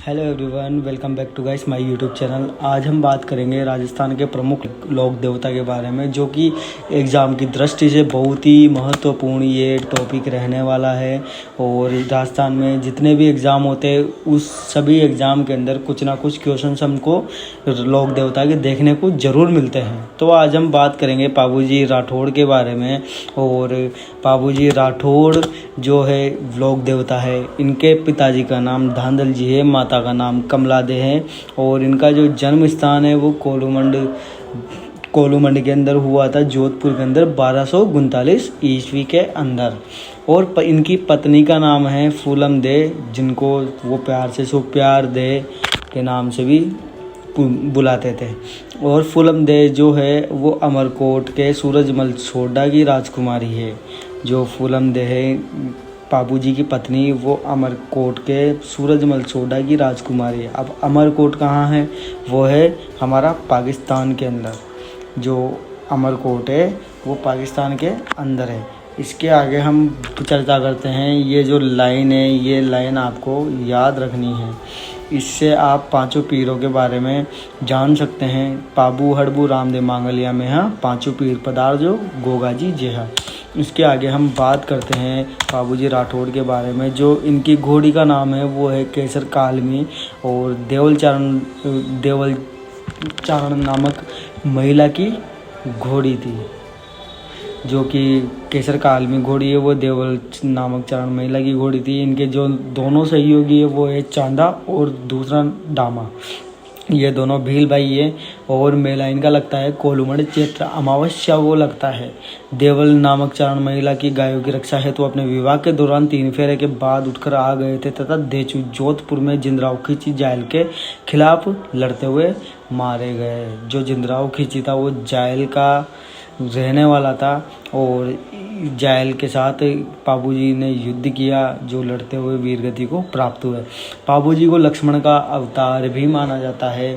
Hello everyone, welcome back to guys my YouTube channel. आज हम बात करेंगे राजस्थान के प्रमुख लोक देवता के बारे में, जो कि एग्ज़ाम की दृष्टि से बहुत ही महत्वपूर्ण ये टॉपिक रहने वाला है। और राजस्थान में जितने भी एग्ज़ाम होते हैं उस सभी एग्ज़ाम के अंदर कुछ ना कुछ क्वेश्चन हमको लोक देवता के देखने को ज़रूर मिलते हैं। तो आज हम बात करेंगे पाबूजी राठौड़ के बारे में। और पाबूजी राठौड़ जो है लोक देवता है, इनके पिताजी का नाम धांधल जी है, माता का नाम कमला दे है। और इनका जो जन्म स्थान है वो कोलूमंड के अंदर हुआ था, जोधपुर के अंदर 1239 ईस्वी के अंदर। और इनकी पत्नी का नाम है फूलम दे, जिनको वो प्यार से प्यार दे के नाम से भी बुलाते थे। और फूलम दे जो है वो अमरकोट के सूरजमल सोडा की राजकुमारी है। जो फूलम दे है पाबूजी की पत्नी, वो अमरकोट के सूरजमल सोडा की राजकुमारी है। अब अमरकोट कहाँ है? वो है हमारा पाकिस्तान के अंदर। जो अमरकोट है वो पाकिस्तान के अंदर है। इसके आगे हम चर्चा करते हैं। ये जो लाइन है, ये लाइन आपको याद रखनी है। इससे आप पांचों पीरों के बारे में जान सकते हैं। पाबू हड़बू रामदेव मांगलिया में हाँ पांचों पीर पधार जो गोगाजी जेहा। इसके आगे हम बात करते हैं पाबूजी राठौड़ के बारे में। जो इनकी घोड़ी का नाम है वो है केसर कालमी। और देवल चारण नामक महिला की घोड़ी थी, जो कि केसर कालमी घोड़ी है वो देवल नामक चारण महिला की घोड़ी थी। इनके जो दोनों सहयोगी है वो है चांदा और दूसरा डामा, ये दोनों भील भाई है। और मेला इनका लगता है कोलूमंड चैत्र अमावस्या को लगता है। देवल नामक चारण महिला की गायों की रक्षा हेतु तो अपने विवाह के दौरान 3 फेरे के बाद उठकर आ गए थे तथा देचू जोधपुर में जिंदराव खींची जायल के खिलाफ लड़ते हुए मारे गए। जो जिंदराव खींची था वो जायल का रहने वाला था और जायल के साथ पाबूजी ने युद्ध किया, जो लड़ते हुए वीरगति को प्राप्त हुए। पाबूजी को लक्ष्मण का अवतार भी माना जाता है।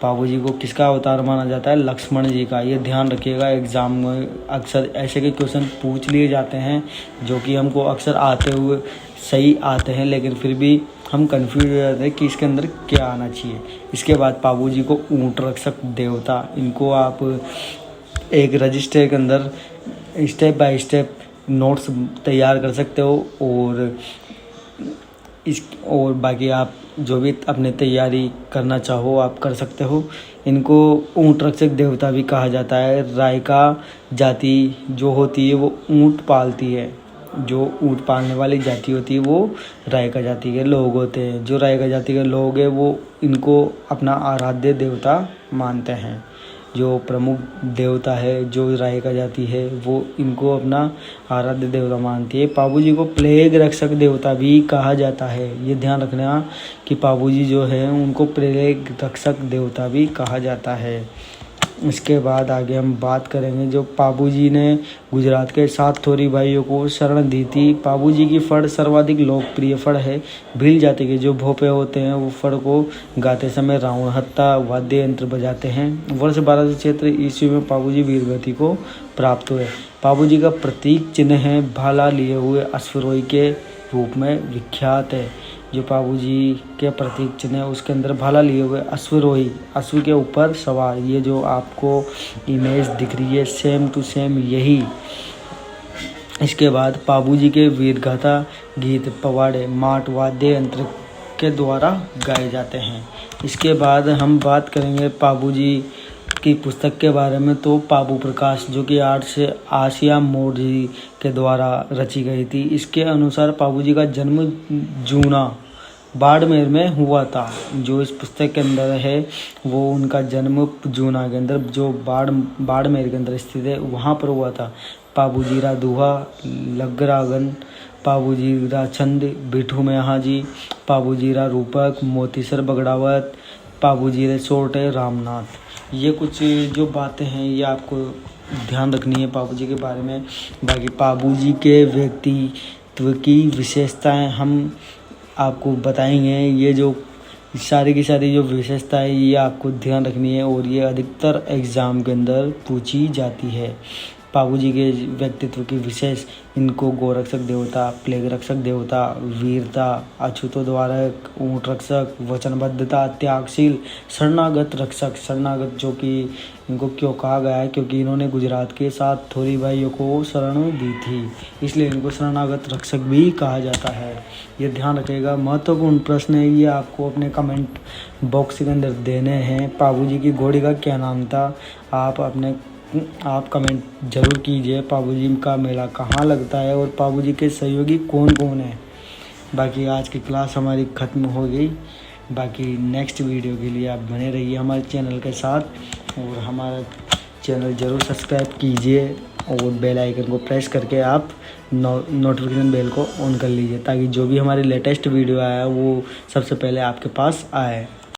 पाबूजी को किसका अवतार माना जाता है? लक्ष्मण जी का। ये ध्यान रखिएगा, एग्जाम में अक्सर ऐसे के क्वेश्चन पूछ लिए जाते हैं जो कि हमको अक्सर आते हुए सही आते हैं, लेकिन फिर भी हम कंफ्यूज हो जाते हैं कि इसके अंदर क्या आना चाहिए। इसके बाद पाबूजी को ऊंट रक्षक देवता, इनको आप एक रजिस्टर के अंदर स्टेप बाय स्टेप नोट्स तैयार कर सकते हो। और बाकी आप जो भी अपने तैयारी करना चाहो आप कर सकते हो। इनको ऊंट रक्षक देवता भी कहा जाता है। रायका जाति जो होती है वो ऊंट पालती है। जो ऊंट पालने वाली जाति होती है वो रायका जाति के लोग होते हैं। जो रायका जाति के लोग हैं वो इनको अपना आराध्य देवता मानते हैं। जो प्रमुख देवता है जो रायका जाति है वो इनको अपना आराध्य देवता मानती है। पाबूजी को प्लेग रक्षक देवता भी कहा जाता है। ये ध्यान रखना कि पाबूजी जो है उनको प्लेग रक्षक देवता भी कहा जाता है। इसके बाद आगे हम बात करेंगे। जो पाबूजी ने गुजरात के 7 थोरी भाइयों को शरण दी थी। पाबूजी की फड़ सर्वाधिक लोकप्रिय फड़ है। भील जाति के जो भोपे होते हैं वो फड़ को गाते समय रावण हत्ता वाद्य यंत्र बजाते हैं। वर्ष 1206 ईस्वी में पाबूजी वीरगति को प्राप्त हुए। पाबूजी का प्रतीक चिन्ह है भाला लिए हुए अश्वरोही के रूप में विख्यात है। जो पाबूजी के प्रतीक चिन्ह है उसके अंदर भाला लिए हुए अश्वरोही, अश्व के ऊपर सवार, ये जो आपको इमेज दिख रही है सेम टू सेम यही। इसके बाद पाबूजी के वीरगाथा गीत पवाड़े माट वाद्य यंत्र के द्वारा गाए जाते हैं। इसके बाद हम बात करेंगे पाबूजी की पुस्तक के बारे में। तो पाबू प्रकाश जो कि आसिया मोर्जी के द्वारा रची गई थी। इसके अनुसार पाबूजी का जन्म जूना बाड़मेर में हुआ था। जो इस पुस्तक के अंदर है वो उनका जन्म जूना के अंदर जो बाड़मेर के अंदर स्थित है वहाँ पर हुआ था। पाबूजीरा दुहा लग्रागन, पाबूजीरा छंद बिठू में हाजी, पाबूजीरा रूपक मोतीसर बगड़ावत, पाबूजीरा सोटे रामनाथ। ये कुछ जो बातें हैं ये आपको ध्यान रखनी है पाबूजी के बारे में। बाकी पाबूजी के व्यक्तित्व की विशेषताएं हम आपको बताएंगे। ये जो सारी की सारी जो विशेषता है ये आपको ध्यान रखनी है और ये अधिकतर एग्ज़ाम के अंदर पूछी जाती है। बाबूजी के व्यक्तित्व की विशेष इनको गोरक्षक देवता, प्लेग रक्षक देवता, वीरता, अछूतोद्वारक, ऊंट रक्षक, वचनबद्धता, त्यागशील, शरणागत रक्षक। शरणागत जो कि इनको क्यों कहा गया है, क्योंकि इन्होंने गुजरात के 7 थोरी भाइयों को शरण दी थी, इसलिए इनको शरणागत रक्षक भी कहा जाता है। ये ध्यान रखिएगा, महत्वपूर्ण प्रश्न है ये, आपको अपने कमेंट बॉक्स के अंदर देने हैं। बाबूजी की घोड़ी का क्या नाम था, आप कमेंट जरूर कीजिए। बाबूजी का मेला कहाँ लगता है और बाबूजी के सहयोगी कौन कौन है। बाकी आज की क्लास हमारी ख़त्म हो गई। बाकी नेक्स्ट वीडियो के लिए आप बने रहिए हमारे चैनल के साथ और हमारा चैनल ज़रूर सब्सक्राइब कीजिए और बेल आइकन को प्रेस करके आप नोटिफिकेशन बेल को ऑन कर लीजिए, ताकि जो भी हमारी लेटेस्ट वीडियो आया वो सबसे पहले आपके पास आए।